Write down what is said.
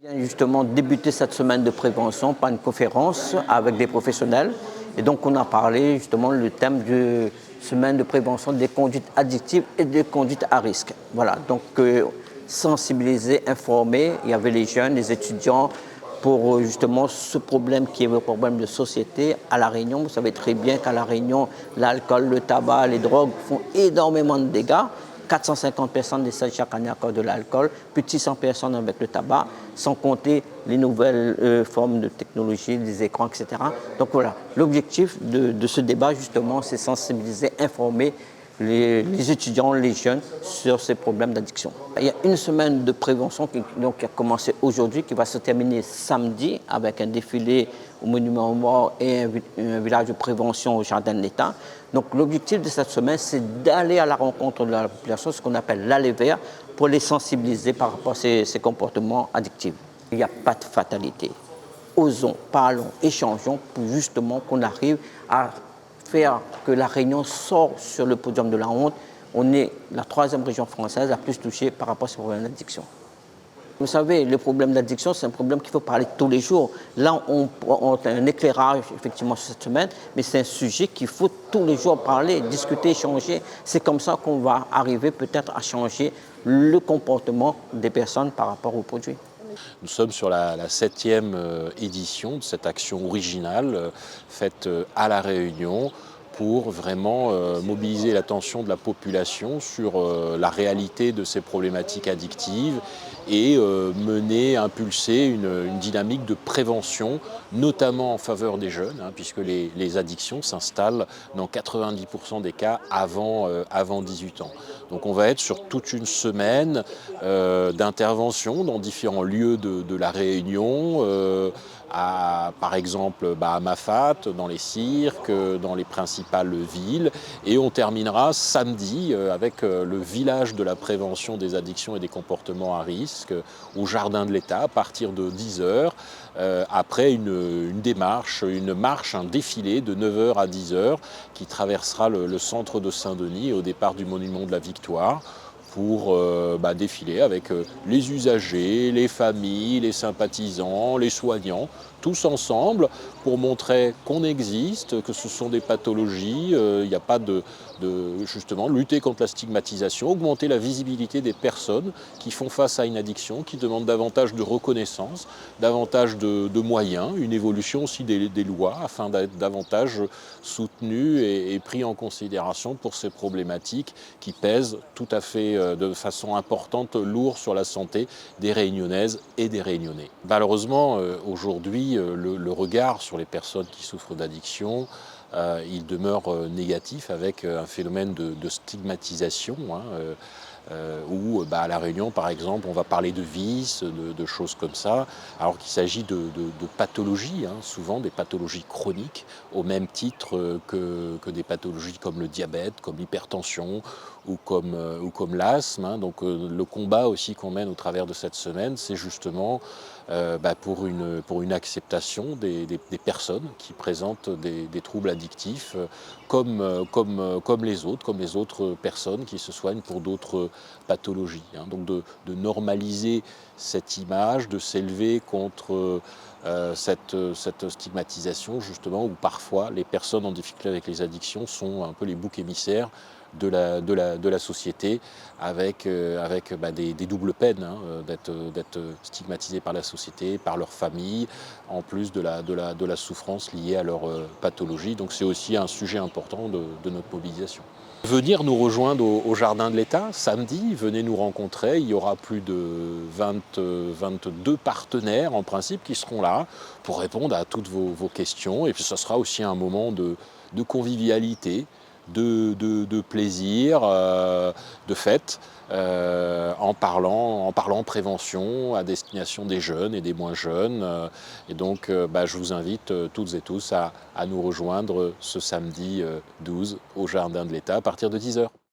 On vient justement débuter cette semaine de prévention par une conférence avec des professionnels. Et donc on a parlé justement le thème de semaine de prévention des conduites addictives et des conduites à risque. Voilà, donc sensibiliser, informer, il y avait les jeunes, les étudiants pour justement ce problème qui est le problème de société à La Réunion. Vous savez très bien qu'à La Réunion, l'alcool, le tabac, les drogues font énormément de dégâts. 450 personnes décèdent chaque année à cause de l'alcool, plus de 600 personnes avec le tabac, sans compter les nouvelles formes de technologie, les écrans, etc. Donc voilà, l'objectif de ce débat, justement, c'est sensibiliser, informer les étudiants, les jeunes sur ces problèmes d'addiction. Il y a une semaine de prévention qui a commencé aujourd'hui, qui va se terminer samedi avec un défilé au Monument aux Morts et un village de prévention au Jardin de l'État. Donc l'objectif de cette semaine, c'est d'aller à la rencontre de la population, ce qu'on appelle l'aller vers, pour les sensibiliser par rapport à ces comportements addictifs. Il n'y a pas de fatalité. Osons, parlons, échangeons pour justement qu'on arrive à faire que La Réunion sorte sur le podium de la honte. On est la 3e région française la plus touchée par rapport à ce problème d'addiction. Vous savez, le problème d'addiction, c'est un problème qu'il faut parler tous les jours. Là, on a un éclairage, effectivement, cette semaine, mais c'est un sujet qu'il faut tous les jours parler, discuter, échanger. C'est comme ça qu'on va arriver peut-être à changer le comportement des personnes par rapport aux produits. Nous sommes sur la 7e édition de cette action originale faite à La Réunion pour vraiment mobiliser l'attention de la population sur la réalité de ces problématiques addictives et mener, impulser une dynamique de prévention, notamment en faveur des jeunes, puisque les addictions s'installent dans 90% des cas avant 18 ans. Donc on va être sur toute une semaine d'intervention dans différents lieux de La Réunion, par exemple à Mafat, dans les cirques, dans les principales villes. Et on terminera samedi avec le village de la prévention des addictions et des comportements à risque au Jardin de l'État à partir de 10h. Après une démarche, une marche, un défilé de 9h à 10h qui traversera le centre de Saint-Denis au départ du Monument de la Victoire pour défiler avec les usagers, les familles, les sympathisants, les soignants, tous ensemble pour montrer qu'on existe, que ce sont des pathologies, il n'y a pas justement lutter contre la stigmatisation, augmenter la visibilité des personnes qui font face à une addiction, qui demandent davantage de reconnaissance, davantage de moyens, une évolution aussi des lois afin d'être davantage soutenus et pris en considération pour ces problématiques qui pèsent tout à fait de façon importante, lourd sur la santé des Réunionnaises et des Réunionnais. Malheureusement, aujourd'hui, le regard sur les personnes qui souffrent d'addiction, il demeure négatif avec un phénomène de stigmatisation, où à La Réunion, par exemple, on va parler de vices, de choses comme ça, alors qu'il s'agit de pathologies, souvent des pathologies chroniques, au même titre que des pathologies comme le diabète, comme l'hypertension ou comme l'asthme. Donc le combat aussi qu'on mène au travers de cette semaine, c'est justement pour une acceptation des personnes qui présentent des troubles addictifs comme les autres personnes qui se soignent pour d'autres pathologies. Donc de normaliser cette image, de s'élever contre cette stigmatisation justement où parfois les personnes en difficulté avec les addictions sont un peu les boucs émissaires de la société avec des doubles peines, d'être stigmatisés par la société, par leur famille, en plus de la souffrance liée à leur pathologie. Donc c'est aussi un sujet important de notre mobilisation. Venir nous rejoindre au Jardin de l'État samedi, venez nous rencontrer, il y aura plus de 22 partenaires en principe qui seront là pour répondre à toutes vos questions et puis ce sera aussi un moment de convivialité, de plaisir, de fête, en parlant prévention à destination des jeunes et des moins jeunes. Et donc je vous invite toutes et tous à nous rejoindre ce samedi 12 au Jardin de l'État à partir de 10h.